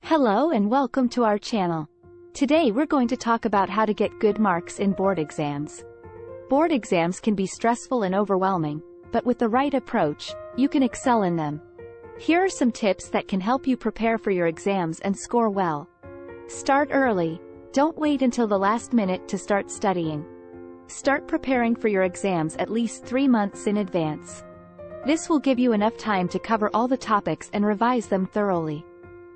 Hello and welcome to our channel. Today we're going to talk about how to get good marks in board exams. Board exams can be stressful and overwhelming, but with the right approach, you can excel in them. Here are some tips that can help you prepare for your exams and score well. Start early. Don't wait until the last minute to start studying. Start preparing for your exams at least 3 months in advance. This will give you enough time to cover all the topics and revise them thoroughly.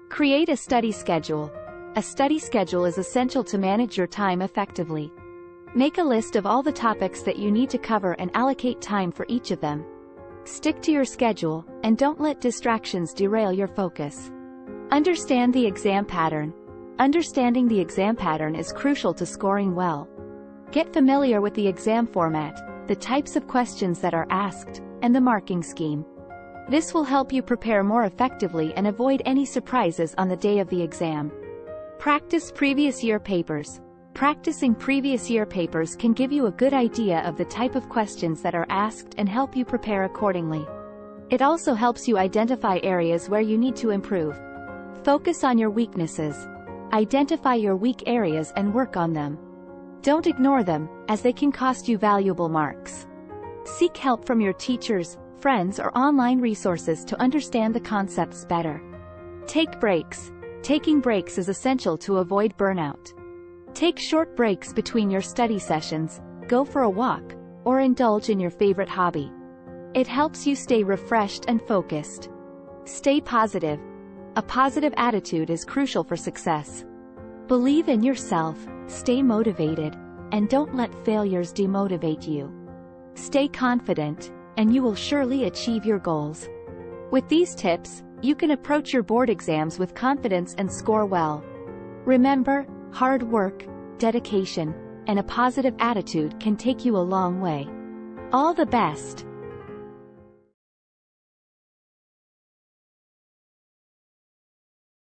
Create a study schedule. A study schedule is essential to manage your time effectively. Make a list of all the topics that you need to cover and allocate time for each of them. Stick to your schedule, and don't let distractions derail your focus. Understand the exam pattern. Understanding the exam pattern is crucial to scoring well. Get familiar with the exam format, the types of questions that are asked, and the marking scheme. This will help you prepare more effectively and avoid any surprises on the day of the exam. Practice previous year papers. Practicing previous year papers can give you a good idea of the type of questions that are asked and help you prepare accordingly. It also helps you identify areas where you need to improve. Focus on your weaknesses. Identify your weak areas and work on them. Don't ignore them, as they can cost you valuable marks. Seek help from your teachers, friends, or online resources to understand the concepts better. Take breaks. Taking breaks is essential to avoid burnout. Take short breaks between your study sessions, go for a walk, or indulge in your favorite hobby. It helps you stay refreshed and focused. Stay positive. A positive attitude is crucial for success. Believe in yourself, stay motivated, and don't let failures demotivate you. Stay confident, and you will surely achieve your goals. With these tips, you can approach your board exams with confidence and score well. Remember, hard work, dedication, and a positive attitude can take you a long way. All the best!